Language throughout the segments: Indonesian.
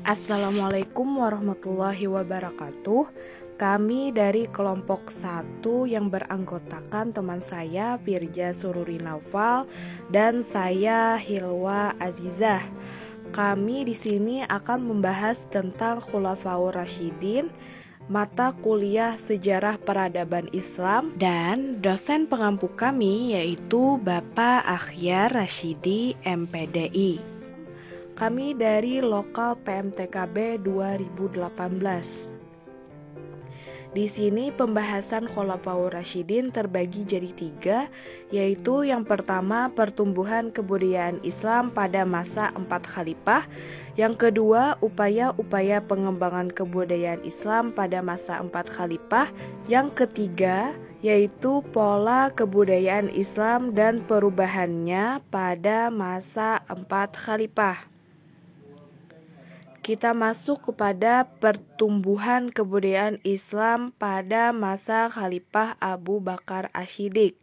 Assalamualaikum warahmatullahi wabarakatuh. Kami dari kelompok 1 yang beranggotakan teman saya Firja Sururi Naufal dan saya Hilwa Azizah. Kami di sini akan membahas tentang Khulafaur Rasyidin, mata kuliah Sejarah Peradaban Islam, dan dosen pengampu kami yaitu Bapak Akhyar Rasyidi MPDI. Kami dari lokal PMTKB 2018. Di sini pembahasan Khulafaur Rasyidin terbagi jadi 3, yaitu yang pertama pertumbuhan kebudayaan Islam pada masa 4 khalifah, yang kedua upaya-upaya pengembangan kebudayaan Islam pada masa 4 khalifah, yang ketiga yaitu pola kebudayaan Islam dan perubahannya pada masa 4 khalifah. Kita masuk kepada pertumbuhan kebudayaan Islam pada masa Khalifah Abu Bakar Asy-Syiddiq.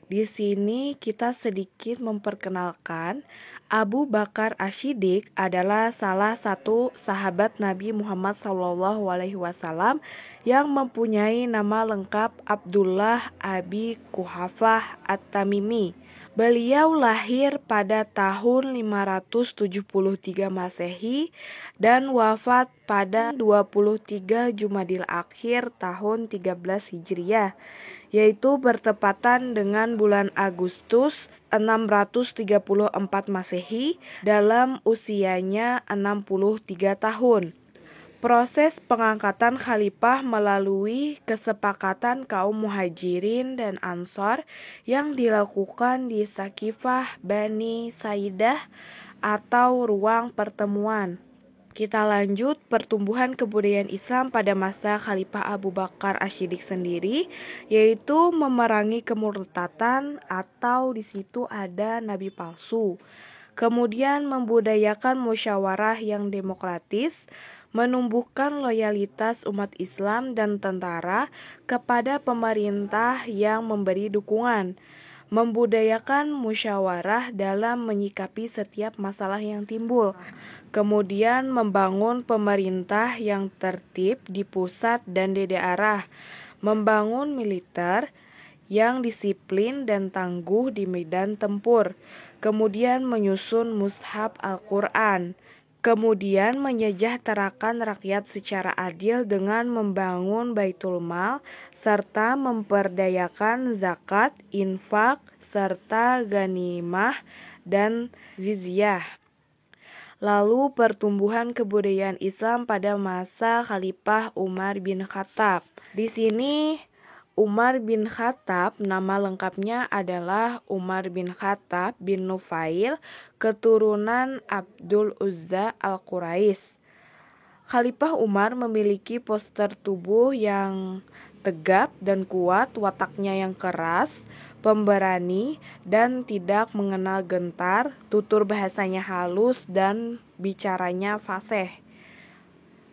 Di sini kita sedikit memperkenalkan Abu Bakar Asy-Syiddiq adalah salah satu sahabat Nabi Muhammad SAW yang mempunyai nama lengkap Abdullah Abi Quhafah At-Tamimi. Beliau lahir pada tahun 573 Masehi dan wafat pada 23 Jumadil Akhir tahun 13 Hijriah, yaitu bertepatan dengan bulan Agustus 634 Masehi dalam usianya 63 tahun. Proses pengangkatan khalifah melalui kesepakatan kaum muhajirin dan ansor yang dilakukan di Sakifah Bani Saidah atau ruang pertemuan. Kita lanjut pertumbuhan kebudayaan Islam pada masa Khalifah Abu Bakar Asy-Syiddiq sendiri, yaitu memerangi kemurtadan atau di situ ada nabi palsu. Kemudian membudayakan musyawarah yang demokratis, menumbuhkan loyalitas umat Islam dan tentara kepada pemerintah yang memberi dukungan, membudayakan musyawarah dalam menyikapi setiap masalah yang timbul, kemudian membangun pemerintah yang tertib di pusat dan di daerah, membangun militer yang disiplin dan tangguh di medan tempur, kemudian menyusun mushaf Al-Quran, kemudian menyejahterakan rakyat secara adil dengan membangun baitul mal, serta memperdayakan zakat, infak, serta ghanimah dan jizyah. Lalu pertumbuhan kebudayaan Islam pada masa Khalifah Umar bin Khattab. Di sini Umar bin Khattab nama lengkapnya adalah Umar bin Khattab bin Nufail, keturunan Abdul Uzza Al-Quraisy. Khalifah Umar memiliki postur tubuh yang tegap dan kuat, wataknya yang keras, pemberani, dan tidak mengenal gentar, tutur bahasanya halus dan bicaranya fasih.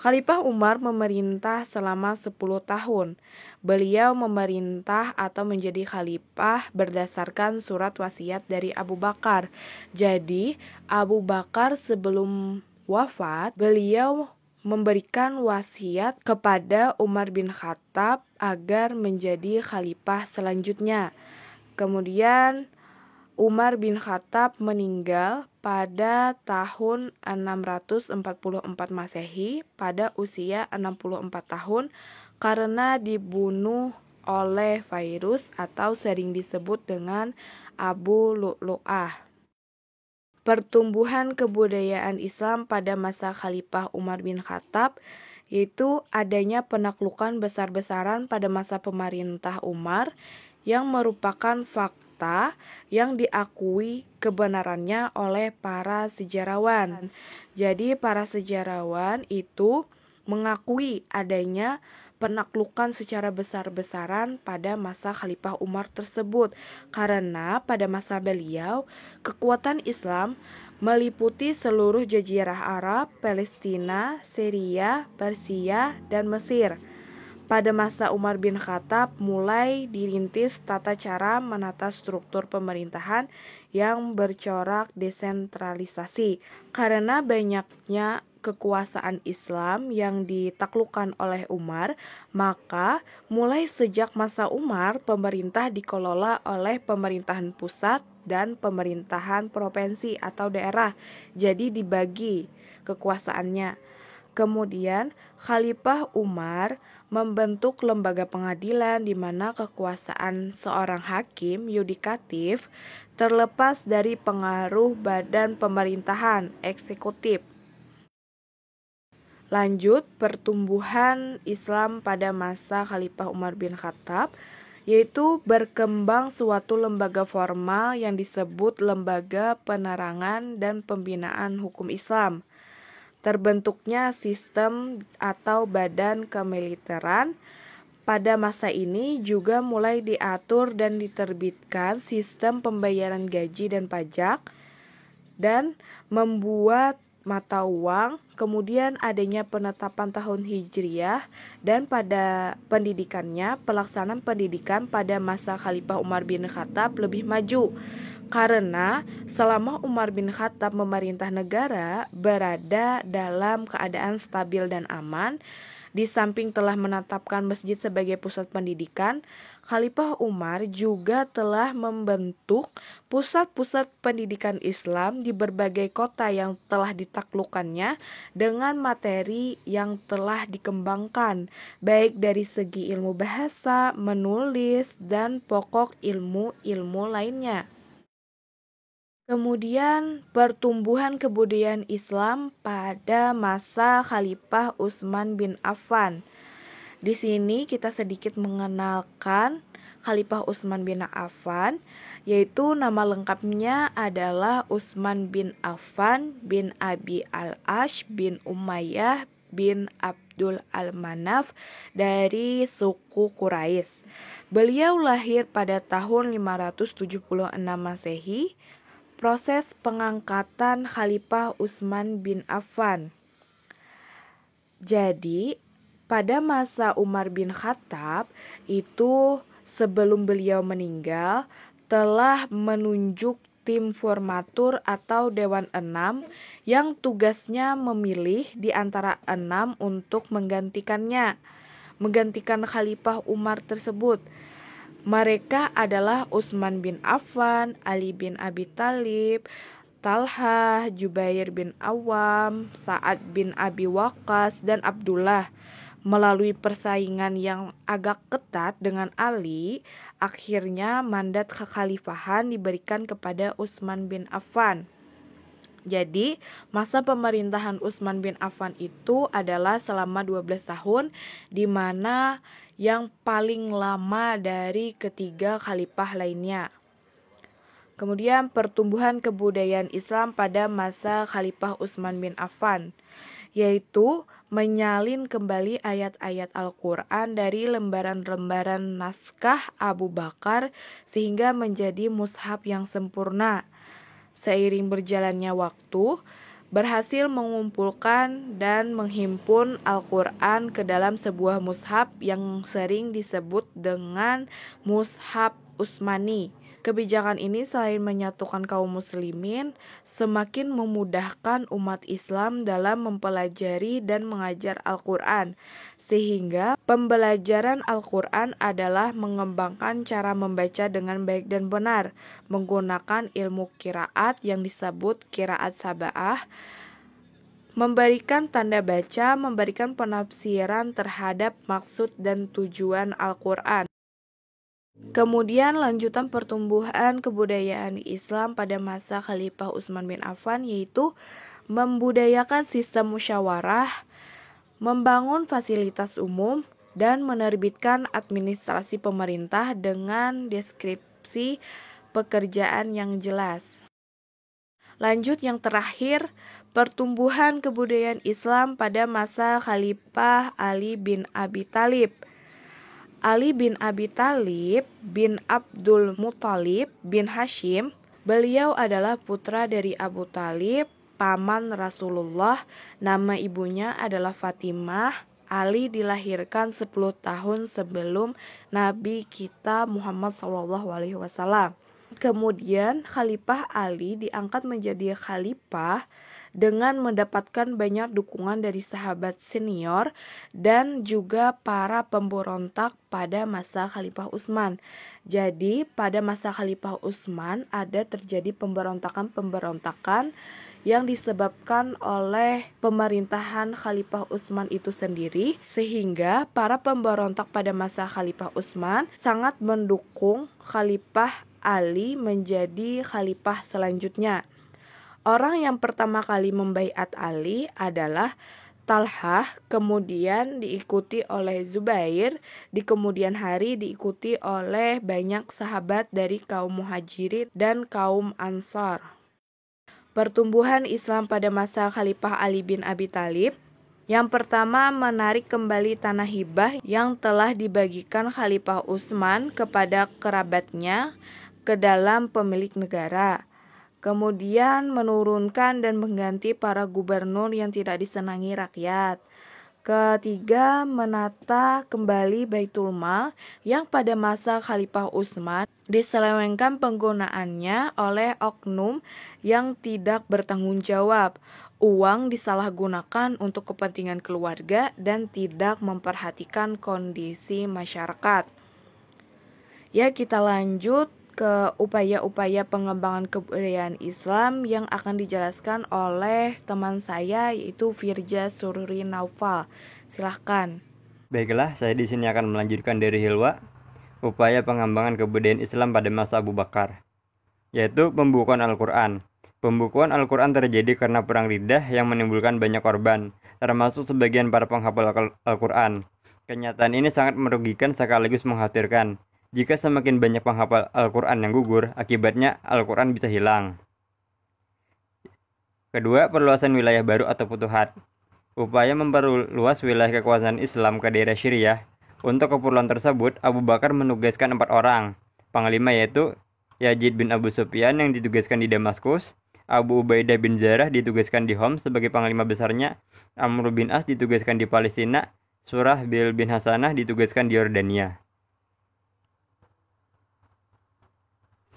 Khalifah Umar memerintah selama 10 tahun. Beliau memerintah atau menjadi khalifah berdasarkan surat wasiat dari Abu Bakar. Jadi, Abu Bakar sebelum wafat, beliau memberikan wasiat kepada Umar bin Khattab agar menjadi khalifah selanjutnya. Kemudian Umar bin Khattab meninggal pada tahun 644 Masehi pada usia 64 tahun karena dibunuh oleh virus atau sering disebut dengan Abu Lu'lu'ah. Pertumbuhan kebudayaan Islam pada masa Khalifah Umar bin Khattab yaitu adanya penaklukan besar-besaran pada masa pemerintah Umar yang merupakan fakta yang diakui kebenarannya oleh para sejarawan. Jadi para sejarawan itu mengakui adanya penaklukan secara besar-besaran pada masa Khalifah Umar tersebut karena pada masa beliau kekuatan Islam meliputi seluruh jazirah Arab, Palestina, Syria, Persia, dan Mesir. Pada masa Umar bin Khattab mulai dirintis tata cara menata struktur pemerintahan yang bercorak desentralisasi. Karena banyaknya kekuasaan Islam yang ditaklukkan oleh Umar, maka mulai sejak masa Umar, pemerintah dikelola oleh pemerintahan pusat dan pemerintahan provinsi atau daerah. Jadi dibagi kekuasaannya. Kemudian Khalifah Umar membentuk lembaga pengadilan di mana kekuasaan seorang hakim yudikatif terlepas dari pengaruh badan pemerintahan eksekutif. Lanjut, pertumbuhan Islam pada masa Khalifah Umar bin Khattab, yaitu berkembang suatu lembaga formal yang disebut Lembaga Penerangan dan Pembinaan Hukum Islam. Terbentuknya sistem atau badan kemiliteran. Pada masa ini juga mulai diatur dan diterbitkan sistem pembayaran gaji dan pajak dan membuat mata uang, kemudian adanya penetapan tahun Hijriyah, dan pada pendidikannya, pelaksanaan pendidikan pada masa Khalifah Umar bin Khattab lebih maju. Karena selama Umar bin Khattab memerintah negara berada dalam keadaan stabil dan aman, di samping telah menetapkan masjid sebagai pusat pendidikan, Khalifah Umar juga telah membentuk pusat-pusat pendidikan Islam di berbagai kota yang telah ditaklukkannya dengan materi yang telah dikembangkan, baik dari segi ilmu bahasa, menulis, dan pokok ilmu-ilmu lainnya. Kemudian pertumbuhan kebudayaan Islam pada masa Khalifah Utsman bin Affan. Di sini kita sedikit mengenalkan Khalifah Utsman bin Affan, yaitu nama lengkapnya adalah Utsman bin Affan bin Abi al-Ash bin Umayyah bin Abdul al-Manaf dari suku Quraisy. Beliau lahir pada tahun 576 Masehi. Proses pengangkatan Khalifah Utsman bin Affan. Jadi, pada masa Umar bin Khattab itu sebelum beliau meninggal telah menunjuk tim formatur atau Dewan 6 yang tugasnya memilih di antara 6 untuk menggantikan Khalifah Umar tersebut. Mereka adalah Utsman bin Affan, Ali bin Abi Thalib, Talhah, Jubair bin Awam, Sa'ad bin Abi Waqqas, dan Abdullah. Melalui persaingan yang agak ketat dengan Ali, akhirnya mandat kekhalifahan diberikan kepada Utsman bin Affan. Jadi, masa pemerintahan Utsman bin Affan itu adalah selama 12 tahun, di mana yang paling lama dari ketiga khalifah lainnya. Kemudian pertumbuhan kebudayaan Islam pada masa Khalifah Utsman bin Affan, yaitu menyalin kembali ayat-ayat Al-Quran dari lembaran-lembaran naskah Abu Bakar sehingga menjadi mushaf yang sempurna. Seiring berjalannya waktu, berhasil mengumpulkan dan menghimpun Al-Quran ke dalam sebuah mushaf yang sering disebut dengan Mushaf Utsmani. Kebijakan ini selain menyatukan kaum muslimin, semakin memudahkan umat Islam dalam mempelajari dan mengajar Al-Quran, sehingga pembelajaran Al-Quran adalah mengembangkan cara membaca dengan baik dan benar, menggunakan ilmu qiraat yang disebut qiraat sab'ah, memberikan tanda baca, memberikan penafsiran terhadap maksud dan tujuan Al-Quran. Kemudian lanjutan pertumbuhan kebudayaan Islam pada masa Khalifah Utsman bin Affan yaitu membudayakan sistem musyawarah, membangun fasilitas umum, dan menerbitkan administrasi pemerintah dengan deskripsi pekerjaan yang jelas. Lanjut yang terakhir, pertumbuhan kebudayaan Islam pada masa Khalifah Ali bin Abi Thalib. Ali bin Abi Thalib bin Abdul Muthalib bin Hashim, beliau adalah putra dari Abu Thalib, paman Rasulullah. Nama ibunya adalah Fatimah. Ali dilahirkan 10 tahun sebelum Nabi kita Muhammad SAW. Kemudian Khalifah Ali diangkat menjadi khalifah dengan mendapatkan banyak dukungan dari sahabat senior dan juga para pemberontak pada masa Khalifah Utsman. Jadi pada masa Khalifah Utsman ada terjadi pemberontakan-pemberontakan yang disebabkan oleh pemerintahan Khalifah Utsman itu sendiri, sehingga para pemberontak pada masa Khalifah Utsman sangat mendukung Khalifah Ali menjadi khalifah selanjutnya. Orang yang pertama kali membaiat Ali adalah Talhah, kemudian diikuti oleh Zubair, di kemudian hari diikuti oleh banyak sahabat dari kaum Muhajirin dan kaum Ansar. Pertumbuhan Islam pada masa Khalifah Ali bin Abi Thalib. Yang pertama, menarik kembali tanah hibah yang telah dibagikan Khalifah Utsman kepada kerabatnya ke dalam pemilik negara. Kemudian menurunkan dan mengganti para gubernur yang tidak disenangi rakyat. Ketiga, menata kembali Baitul Mal yang pada masa Khalifah Utsman diselewengkan penggunaannya oleh oknum yang tidak bertanggung jawab. Uang disalahgunakan untuk kepentingan keluarga dan tidak memperhatikan kondisi masyarakat. Ya, kita lanjut ke upaya-upaya pengembangan kebudayaan Islam yang akan dijelaskan oleh teman saya yaitu Firja Sururi Naufal. Silahkan. Baiklah, saya di sini akan melanjutkan dari Hilwa, upaya pengembangan kebudayaan Islam pada masa Abu Bakar, yaitu pembukuan Al-Quran. Pembukuan Al-Quran terjadi karena perang Riddah yang menimbulkan banyak korban, termasuk sebagian para penghafal Al-Quran. Kenyataan ini sangat merugikan sekaligus mengkhawatirkan. Jika semakin banyak penghafal Al-Quran yang gugur, akibatnya Al-Quran bisa hilang. Kedua, perluasan wilayah baru atau futuhat. Upaya memperluas wilayah kekuasaan Islam ke daerah Syriah. Untuk keperluan tersebut, Abu Bakar menugaskan 4 orang panglima, yaitu Yazid bin Abu Sufyan yang ditugaskan di Damaskus, Abu Ubaidah bin Jarrah ditugaskan di Homs sebagai panglima besarnya, Amr bin As ditugaskan di Palestina, Surah Bil bin Hasanah ditugaskan di Yordania.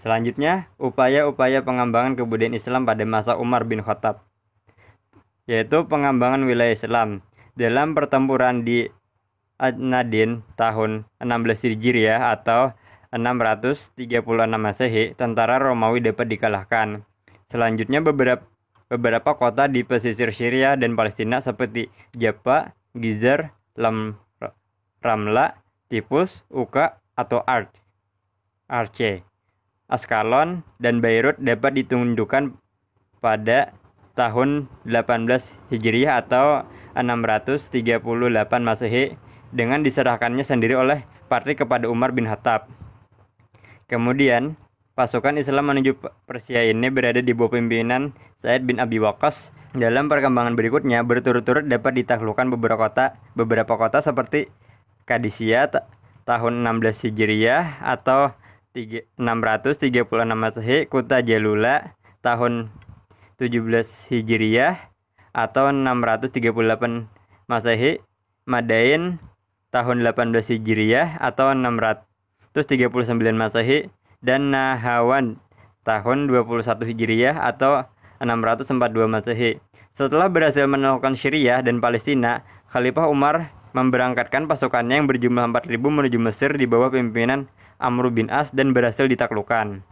Selanjutnya, upaya-upaya pengembangan kebudayaan Islam pada masa Umar bin Khattab, yaitu pengembangan wilayah Islam. Dalam pertempuran di Ad-Nadin tahun 16 Hijriah atau 636 Masehi, tentara Romawi dapat dikalahkan. Selanjutnya, beberapa kota di pesisir Syria dan Palestina seperti Jaffa, Gizar, Ramla, Tipus, Uka atau Arce, Askalon, dan Beirut dapat ditundukkan pada tahun 18 Hijriah atau 638 Masehi dengan diserahkannya sendiri oleh partai kepada Umar bin Khattab. Kemudian, pasukan Islam menuju Persia ini berada di bawah pimpinan Sa'id bin Abi Waqqas. Dalam perkembangan berikutnya, berturut-turut dapat ditaklukkan beberapa kota seperti Qadisiyah tahun 16 Hijriah atau 636 Masehi, Kuta Jalula tahun 17 Hijriah atau 638 Masehi, Madain tahun 18 Hijriah atau 639 Masehi, dan Nahawan tahun 21 Hijriah atau 642 Masehi. Setelah berhasil menaklukkan Syriah dan Palestina, Khalifah Umar memberangkatkan pasukannya yang berjumlah 4.000 menuju Mesir di bawah pimpinan Amr bin As dan berhasil ditaklukkan.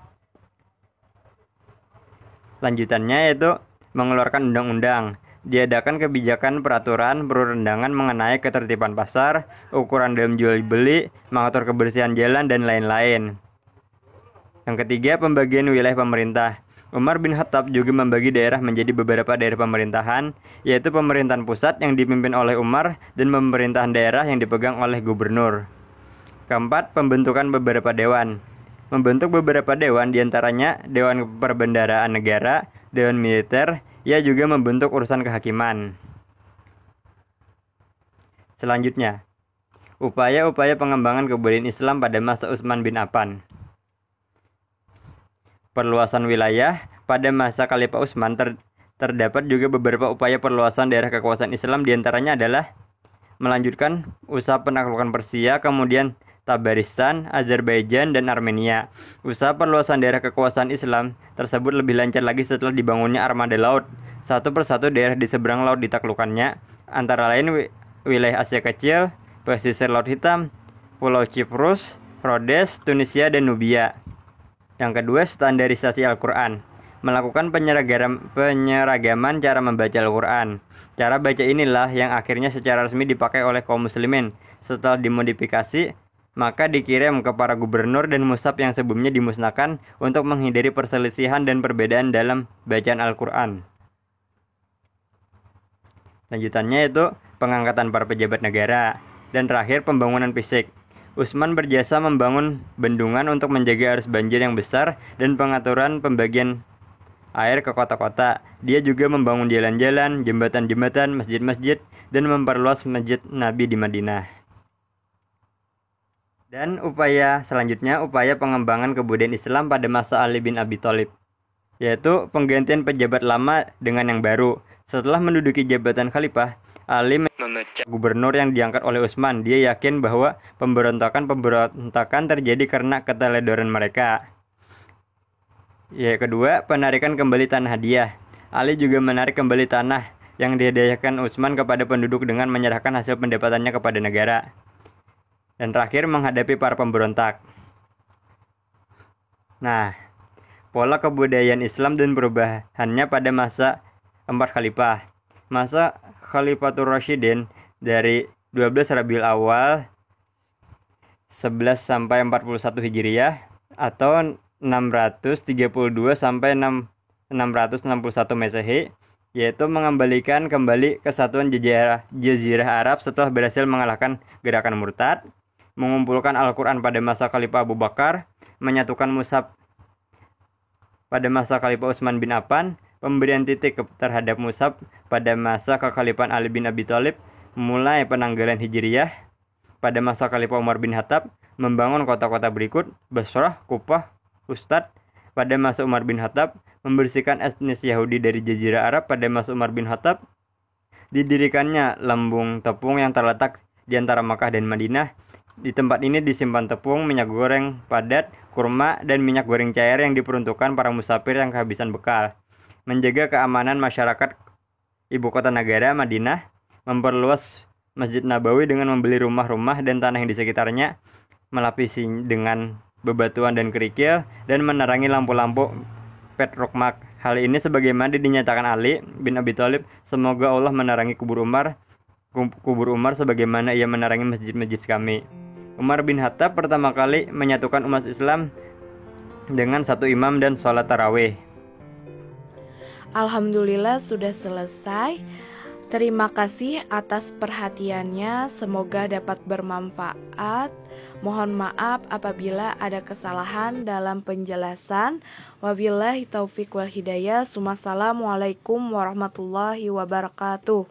Lanjutannya yaitu mengeluarkan undang-undang, diadakan kebijakan peraturan perundangan mengenai ketertiban pasar, ukuran dalam jual beli, mengatur kebersihan jalan, dan lain-lain. Yang ketiga, pembagian wilayah pemerintah. Umar bin Khattab juga membagi daerah menjadi beberapa daerah pemerintahan, yaitu pemerintahan pusat yang dipimpin oleh Umar dan pemerintahan daerah yang dipegang oleh gubernur. Keempat, pembentukan beberapa dewan. Membentuk beberapa dewan, diantaranya Dewan Perbendaharaan Negara, Dewan Militer. Ia juga membentuk urusan kehakiman. Selanjutnya, upaya-upaya pengembangan kebudayaan Islam pada masa Utsman bin Affan. Perluasan wilayah. Pada masa Khalifah Utsman terdapat juga beberapa upaya perluasan daerah kekuasaan Islam, diantaranya adalah melanjutkan usaha penaklukan Persia, kemudian Tabaristan, Azerbaijan, dan Armenia. Usaha perluasan daerah kekuasaan Islam tersebut lebih lancar lagi setelah dibangunnya armada laut Satu persatu daerah di seberang laut ditaklukkannya, antara lain wilayah Asia Kecil, pesisir Laut Hitam, Pulau Cyprus, Rhodes, Tunisia, dan Nubia. Yang kedua, standarisasi Al-Quran. Melakukan penyeragaman cara membaca Al-Quran. Cara baca inilah yang akhirnya secara resmi dipakai oleh kaum muslimin. Setelah dimodifikasi, maka dikirim ke para gubernur dan mushaf yang sebelumnya dimusnahkan untuk menghindari perselisihan dan perbedaan dalam bacaan Al-Quran. Lanjutannya itu pengangkatan para pejabat negara. Dan terakhir, pembangunan fisik. Utsman berjasa membangun bendungan untuk menjaga arus banjir yang besar dan pengaturan pembagian air ke kota-kota. Dia juga membangun jalan-jalan, jembatan-jembatan, masjid-masjid, dan memperluas masjid Nabi di Madinah. Dan upaya selanjutnya, upaya pengembangan kebudayaan Islam pada masa Ali bin Abi Thalib, yaitu penggantian pejabat lama dengan yang baru. Setelah menduduki jabatan khalifah, Ali memecat gubernur yang diangkat oleh Utsman. Dia yakin bahwa pemberontakan terjadi karena keteledoran mereka. Kedua, penarikan kembali tanah hadiah. Ali juga menarik kembali tanah yang dihadiahkan Utsman kepada penduduk dengan menyerahkan hasil pendapatannya kepada negara. Dan terakhir, menghadapi para pemberontak. Nah, pola kebudayaan Islam dan perubahannya pada masa 4 khalifah. Masa Khalifatur Rasyidin dari 12 Rabiul Awal 11 sampai 41 Hijriah atau 632 sampai 661 Masehi, yaitu mengembalikan kembali kesatuan Jazirah Arab setelah berhasil mengalahkan gerakan murtad, mengumpulkan Al-Quran pada masa Khalifah Abu Bakar, menyatukan mushaf pada masa Khalifah Utsman bin Affan, pemberian titik terhadap mushaf pada masa kekhalifahan Ali bin Abi Thalib, mulai penanggalan Hijriyah pada masa Khalifah Umar bin Khattab, membangun kota-kota berikut: Basrah, Kufah, Ustad pada masa Umar bin Khattab, membersihkan etnis Yahudi dari Jazirah Arab pada masa Umar bin Khattab, didirikannya lembung tepung yang terletak di antara Makkah dan Madinah. Di tempat ini disimpan tepung, minyak goreng padat, kurma, dan minyak goreng cair yang diperuntukkan para musafir yang kehabisan bekal. Menjaga keamanan masyarakat ibu kota negara Madinah, memperluas Masjid Nabawi dengan membeli rumah-rumah dan tanah yang di sekitarnya, melapisi dengan bebatuan dan kerikil, dan menerangi lampu-lampu petrokmak. Hal ini sebagaimana dinyatakan Ali bin Abi Thalib, semoga Allah menerangi kubur Umar sebagaimana ia menerangi masjid-masjid kami. Umar bin Khattab pertama kali menyatukan umat Islam dengan satu imam dan sholat tarawih. Alhamdulillah sudah selesai. Terima kasih atas perhatiannya, semoga dapat bermanfaat. Mohon maaf apabila ada kesalahan dalam penjelasan. Wabillahi taufiq wal hidayah. Wassalamualaikum warahmatullahi wabarakatuh.